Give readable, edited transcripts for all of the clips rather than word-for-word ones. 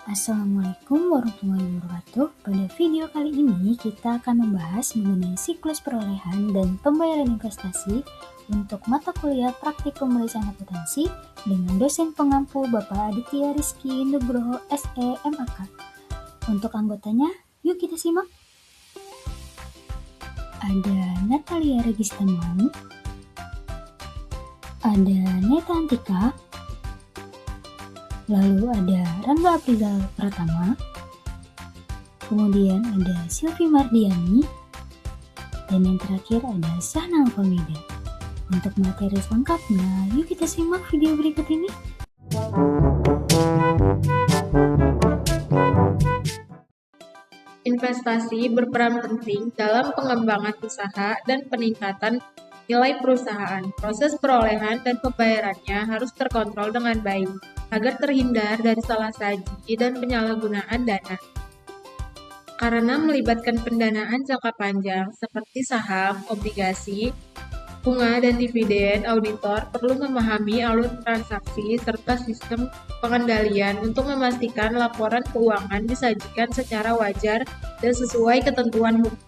Assalamualaikum warahmatullahi wabarakatuh. Pada video kali ini kita akan membahas mengenai siklus perolehan dan pembayaran investasi untuk mata kuliah praktik pemeriksaan akuntansi dengan dosen pengampu Bapak Aditya Rizky Nugroho SE MAK. Untuk anggotanya, yuk kita simak. Ada Natalia Registamau, ada Neta Antika, lalu ada Rangga Aprizal Pratama, kemudian ada Silvi Mardiani, dan yang terakhir ada Sahna Alfamida. Untuk materi selengkapnya, yuk kita simak video berikut ini. Investasi berperan penting dalam pengembangan usaha dan peningkatan nilai perusahaan. Proses perolehan dan pembayarannya harus terkontrol dengan baik agar terhindar dari salah saji dan penyalahgunaan dana. Karena melibatkan pendanaan jangka panjang seperti saham, obligasi, bunga, dan dividen, auditor perlu memahami alur transaksi serta sistem pengendalian untuk memastikan laporan keuangan disajikan secara wajar dan sesuai ketentuan hukum.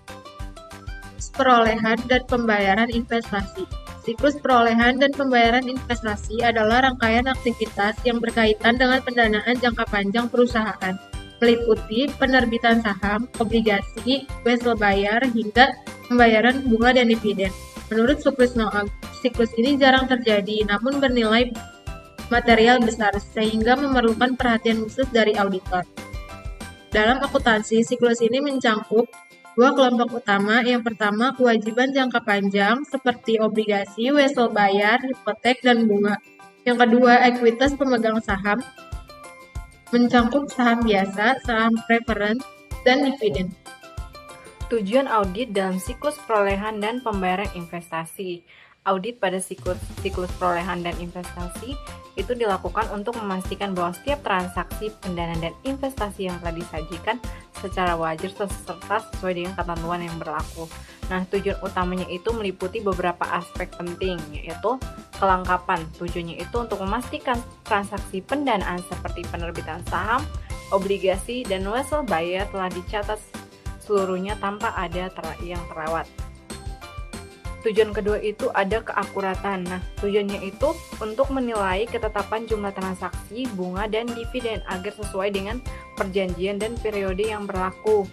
Perolehan dan pembayaran investasi. Siklus perolehan dan pembayaran investasi adalah rangkaian aktivitas yang berkaitan dengan pendanaan jangka panjang perusahaan, meliputi penerbitan saham, obligasi, wesel bayar, hingga pembayaran bunga dan dividen. Menurut siklus ini jarang terjadi, namun bernilai material besar, sehingga memerlukan perhatian khusus dari auditor. Dalam akuntansi, siklus ini mencangkup dua kelompok utama. Yang pertama, kewajiban jangka panjang seperti obligasi, wesel bayar, hipotek, dan bunga. Yang kedua, ekuitas pemegang saham, mencangkup saham biasa, saham preference, dan dividen. Tujuan audit dalam siklus perolehan dan pembayaran investasi. Audit pada siklus perolehan dan investasi itu dilakukan untuk memastikan bahwa setiap transaksi pendanaan dan investasi yang telah disajikan secara wajar serta sesuai dengan ketentuan yang berlaku. Nah, tujuan utamanya itu meliputi beberapa aspek penting, yaitu kelengkapan. Tujuannya itu untuk memastikan transaksi pendanaan seperti penerbitan saham, obligasi, dan wesel bayar telah dicatat seluruhnya tanpa ada yang terlewat. Tujuan kedua itu ada keakuratan. Nah, tujuannya itu untuk menilai ketetapan jumlah transaksi, bunga, dan dividen agar sesuai dengan perjanjian dan periode yang berlaku.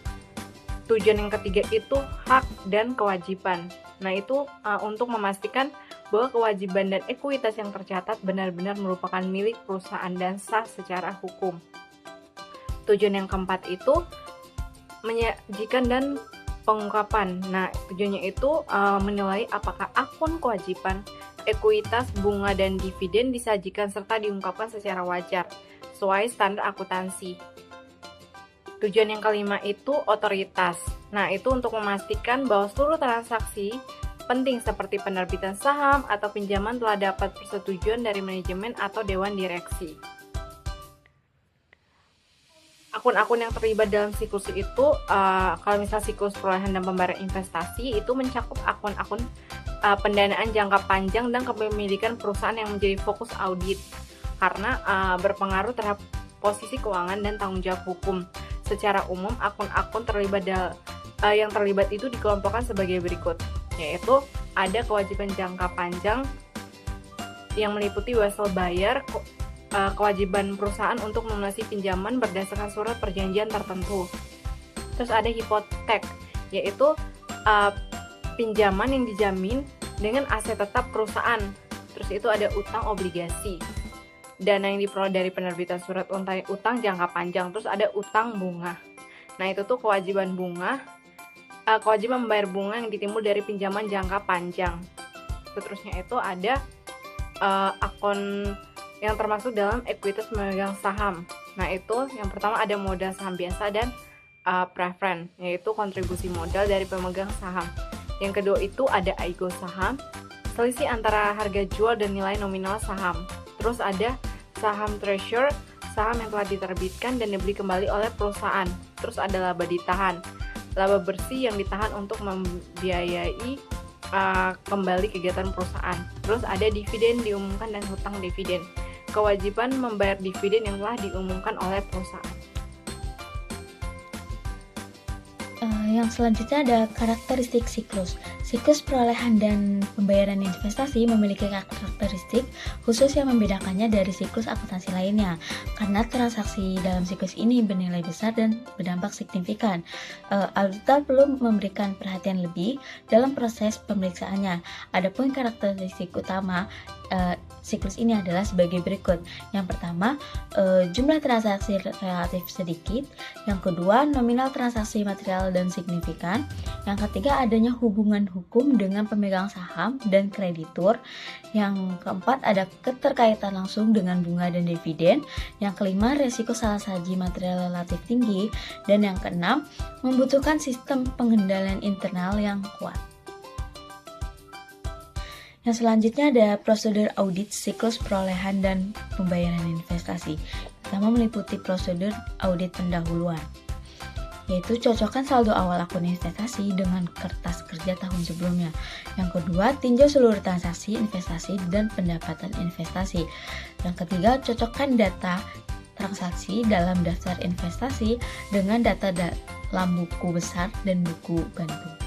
Tujuan yang ketiga itu hak dan kewajiban. Nah, itu untuk memastikan bahwa kewajiban dan ekuitas yang tercatat benar-benar merupakan milik perusahaan dan sah secara hukum. Tujuan yang keempat itu menyajikan dan pengungkapan. Nah, tujuannya itu menilai apakah akun kewajiban, ekuitas, bunga, dan dividen disajikan serta diungkapkan secara wajar, sesuai standar akuntansi. Tujuan yang kelima itu otoritas. Nah, itu untuk memastikan bahwa seluruh transaksi penting seperti penerbitan saham atau pinjaman telah dapat persetujuan dari manajemen atau dewan direksi. Akun-akun yang terlibat dalam siklus itu, kalau misal siklus perolehan dan pembayaran investasi itu mencakup akun-akun pendanaan jangka panjang dan kepemilikan perusahaan yang menjadi fokus audit karena berpengaruh terhadap posisi keuangan dan tanggung jawab hukum. Secara umum, akun-akun yang terlibat itu dikelompokkan sebagai berikut, yaitu ada kewajiban jangka panjang yang meliputi wesel bayar, kewajiban perusahaan untuk melunasi pinjaman berdasarkan surat perjanjian tertentu. Terus ada hipotek, yaitu pinjaman yang dijamin dengan aset tetap perusahaan. Terus itu ada utang obligasi, dana yang diperoleh dari penerbitan surat utang jangka panjang. Terus ada utang bunga. Nah, itu tuh kewajiban bunga, kewajiban membayar bunga yang ditimbul dari pinjaman jangka panjang. Seterusnya itu ada akun yang termasuk dalam ekuitas pemegang saham. Nah, itu yang pertama ada modal saham biasa dan preference, yaitu kontribusi modal dari pemegang saham. Yang kedua itu ada aigo saham, selisih antara harga jual dan nilai nominal saham. Terus ada saham treasury, saham yang telah diterbitkan dan dibeli kembali oleh perusahaan. Terus ada laba ditahan, laba bersih yang ditahan untuk membiayai kembali kegiatan perusahaan. Terus ada dividen diumumkan dan hutang dividen. kewajiban membayar dividen yang telah diumumkan oleh perusahaan. Yang selanjutnya ada karakteristik siklus. Siklus perolehan dan pembayaran investasi memiliki karakteristik khusus yang membedakannya dari siklus akuntansi lainnya. Karena transaksi dalam siklus ini bernilai besar dan berdampak signifikan, auditor perlu memberikan perhatian lebih dalam proses pemeriksaannya. Adapun karakteristik utama siklus ini adalah sebagai berikut. Yang pertama, jumlah transaksi relatif sedikit. Yang kedua, nominal transaksi material dan signifikan. Yang ketiga, adanya hubungan hukum dengan pemegang saham dan kreditur. Yang keempat, ada keterkaitan langsung dengan bunga dan dividen. Yang kelima, resiko salah saji material relatif tinggi. Dan yang keenam, membutuhkan sistem pengendalian internal yang kuat. Yang selanjutnya ada prosedur audit siklus perolehan dan pembayaran investasi. Pertama, meliputi prosedur audit pendahuluan, yaitu cocokkan saldo awal akun investasi dengan kertas kerja tahun sebelumnya. Yang kedua, tinjau seluruh transaksi investasi dan pendapatan investasi. Yang ketiga, cocokkan data transaksi dalam daftar investasi dengan data dalam buku besar dan buku bantu.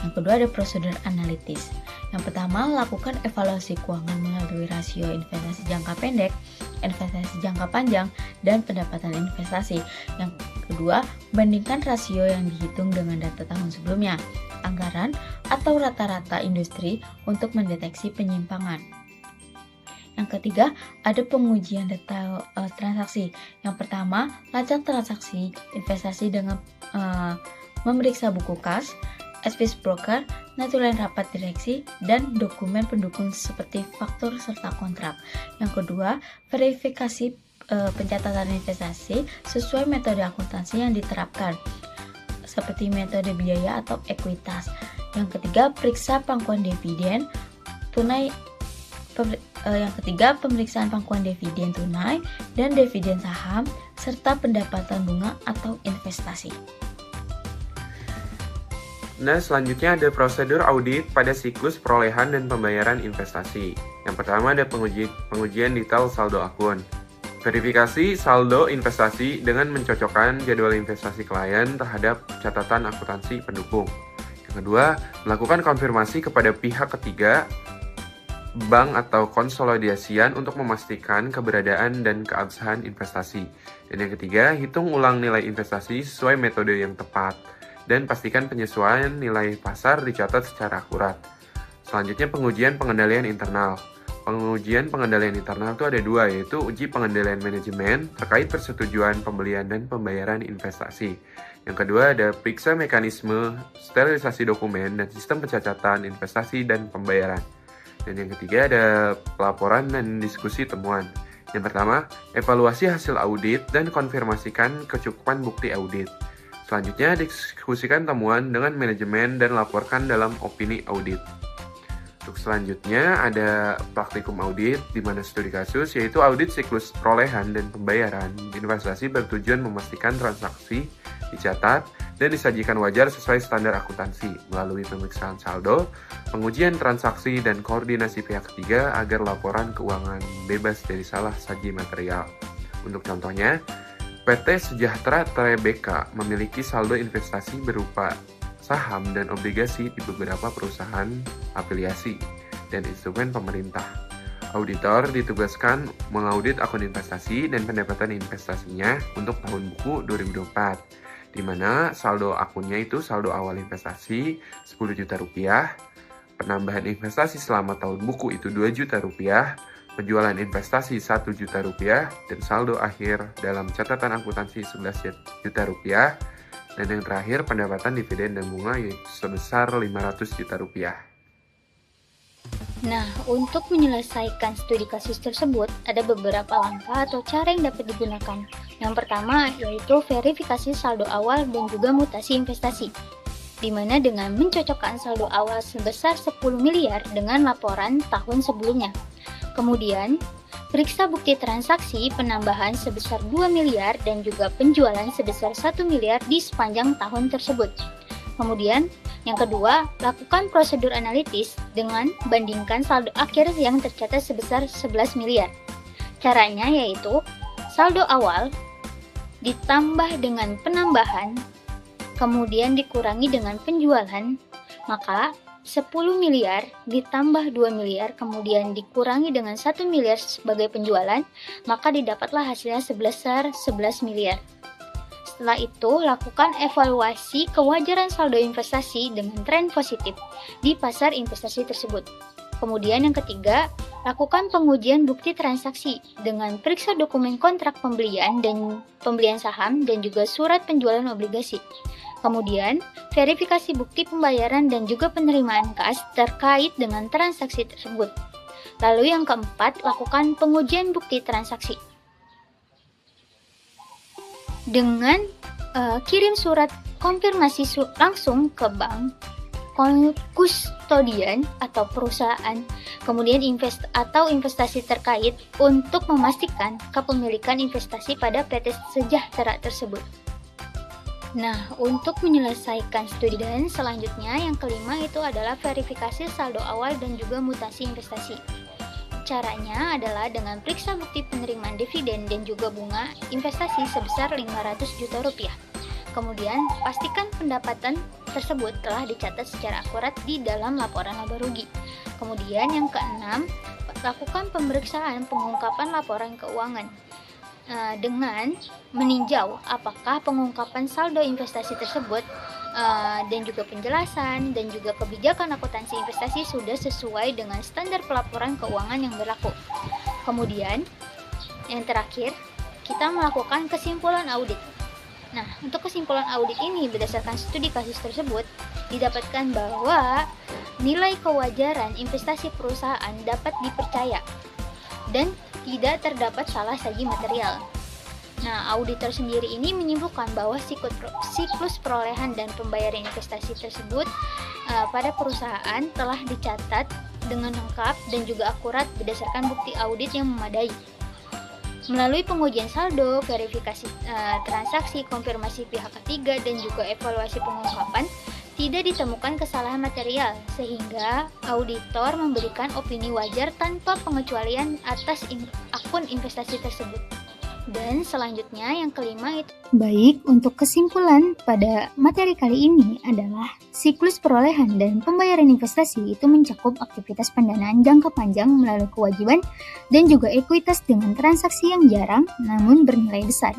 Yang kedua, ada prosedur analitis. Yang pertama, lakukan evaluasi keuangan melalui rasio investasi jangka pendek, investasi jangka panjang, dan pendapatan investasi. Yang kedua, bandingkan rasio yang dihitung dengan data tahun sebelumnya, anggaran, atau rata-rata industri untuk mendeteksi penyimpangan. Yang ketiga, ada pengujian data transaksi. Yang pertama, lacak transaksi investasi dengan memeriksa buku kas, advice broker, notulen rapat direksi, dan dokumen pendukung seperti faktur serta kontrak. Yang kedua, verifikasi pencatatan investasi sesuai metode akuntansi yang diterapkan, seperti metode biaya atau ekuitas. Yang ketiga, periksa pangkuan dividen tunai. Yang ketiga, pemeriksaan pangkuan dividen tunai dan dividen saham, serta pendapatan bunga atau investasi. Nah, selanjutnya ada prosedur audit pada siklus perolehan dan pembayaran investasi. Yang pertama ada pengujian detail saldo akun. Verifikasi saldo investasi dengan mencocokkan jadwal investasi klien terhadap catatan akuntansi pendukung. Yang kedua, melakukan konfirmasi kepada pihak ketiga, bank atau konsolidasian untuk memastikan keberadaan dan keabsahan investasi. Dan yang ketiga, hitung ulang nilai investasi sesuai metode yang tepat. Dan pastikan penyesuaian nilai pasar dicatat secara akurat. Selanjutnya pengujian pengendalian internal. Pengujian pengendalian internal itu ada dua, yaitu uji pengendalian manajemen terkait persetujuan pembelian dan pembayaran investasi. Yang kedua ada periksa mekanisme sterilisasi dokumen dan sistem pencatatan investasi dan pembayaran. Dan yang ketiga ada pelaporan dan diskusi temuan. Yang pertama, evaluasi hasil audit dan konfirmasikan kecukupan bukti audit. Selanjutnya, diskusikan temuan dengan manajemen dan laporkan dalam opini audit. Untuk selanjutnya, ada praktikum audit, di mana studi kasus, yaitu audit siklus perolehan dan pembayaran investasi bertujuan memastikan transaksi dicatat dan disajikan wajar sesuai standar akuntansi melalui pemeriksaan saldo, pengujian transaksi, dan koordinasi pihak ketiga agar laporan keuangan bebas dari salah saji material. Untuk contohnya, PT Sejahtera Tbk memiliki saldo investasi berupa saham dan obligasi di beberapa perusahaan afiliasi dan instrumen pemerintah. Auditor ditugaskan mengaudit akun investasi dan pendapatan investasinya untuk tahun buku 2024, di mana saldo akunnya itu saldo awal investasi 10 juta rupiah, penambahan investasi selama tahun buku itu 2 juta rupiah, penjualan investasi 1 juta rupiah, dan saldo akhir dalam catatan akuntansi 11 juta rupiah, dan yang terakhir pendapatan dividen dan bunga sebesar 500 juta rupiah. Nah, untuk menyelesaikan studi kasus tersebut, ada beberapa langkah atau cara yang dapat digunakan. Yang pertama yaitu verifikasi saldo awal dan juga mutasi investasi, di mana dengan mencocokkan saldo awal sebesar 10 miliar dengan laporan tahun sebelumnya. Kemudian, periksa bukti transaksi penambahan sebesar 2 miliar dan juga penjualan sebesar 1 miliar di sepanjang tahun tersebut. Kemudian, yang kedua, lakukan prosedur analitis dengan bandingkan saldo akhir yang tercatat sebesar 11 miliar. Caranya yaitu saldo awal ditambah dengan penambahan, kemudian dikurangi dengan penjualan, maka 10 miliar ditambah 2 miliar, kemudian dikurangi dengan 1 miliar sebagai penjualan, maka didapatlah hasilnya sebesar 11 miliar. Setelah itu, lakukan evaluasi kewajaran saldo investasi dengan tren positif di pasar investasi tersebut. Kemudian yang ketiga, lakukan pengujian bukti transaksi dengan periksa dokumen kontrak pembelian dan pembelian saham dan juga surat penjualan obligasi. Kemudian, verifikasi bukti pembayaran dan juga penerimaan kas terkait dengan transaksi tersebut. Lalu yang keempat, lakukan pengujian bukti transaksi. Dengan kirim surat konfirmasi langsung ke bank, kustodian atau perusahaan, kemudian investasi terkait untuk memastikan kepemilikan investasi pada PT Sejahtera tersebut. Nah, untuk menyelesaikan studi dan selanjutnya yang kelima itu adalah verifikasi saldo awal dan juga mutasi investasi. Caranya adalah dengan periksa bukti penerimaan dividen dan juga bunga investasi sebesar 500 juta rupiah. Kemudian, pastikan pendapatan tersebut telah dicatat secara akurat di dalam laporan laba rugi. Kemudian yang keenam, lakukan pemeriksaan pengungkapan laporan keuangan dengan meninjau apakah pengungkapan saldo investasi tersebut dan juga penjelasan dan juga kebijakan akuntansi investasi sudah sesuai dengan standar pelaporan keuangan yang berlaku. Kemudian yang terakhir, kita melakukan kesimpulan audit. Nah, untuk kesimpulan audit ini berdasarkan studi kasus tersebut didapatkan bahwa nilai kewajaran investasi perusahaan dapat dipercaya dan tidak terdapat salah sagi material. Nah, auditor sendiri ini menyimpulkan bahwa siklus perolehan dan pembayaran investasi tersebut pada perusahaan telah dicatat dengan lengkap dan juga akurat berdasarkan bukti audit yang memadai. Melalui pengujian saldo, verifikasi transaksi, konfirmasi pihak ketiga, dan juga evaluasi pengungkapan, tidak ditemukan kesalahan material, sehingga auditor memberikan opini wajar tanpa pengecualian atas akun investasi tersebut. Dan selanjutnya yang kelima itu. Baik, untuk kesimpulan pada materi kali ini adalah siklus perolehan dan pembayaran investasi itu mencakup aktivitas pendanaan jangka panjang melalui kewajiban dan juga ekuitas dengan transaksi yang jarang namun bernilai besar.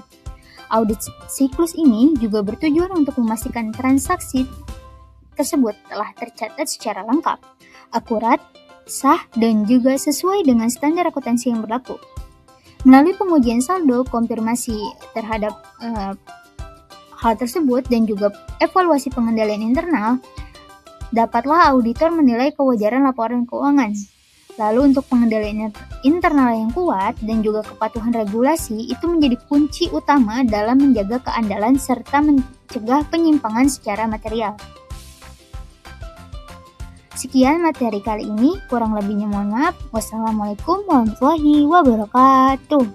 Audit siklus ini juga bertujuan untuk memastikan transaksi tersebut telah tercatat secara lengkap, akurat, sah, dan juga sesuai dengan standar akuntansi yang berlaku. Melalui pengujian saldo, konfirmasi terhadap hal tersebut, dan juga evaluasi pengendalian internal, dapatlah auditor menilai kewajaran laporan keuangan. Lalu untuk pengendalian internal yang kuat dan juga kepatuhan regulasi itu menjadi kunci utama dalam menjaga keandalan serta mencegah penyimpangan secara material. Sekian materi kali ini, kurang lebihnya mohon maaf. Wassalamualaikum warahmatullahi wabarakatuh.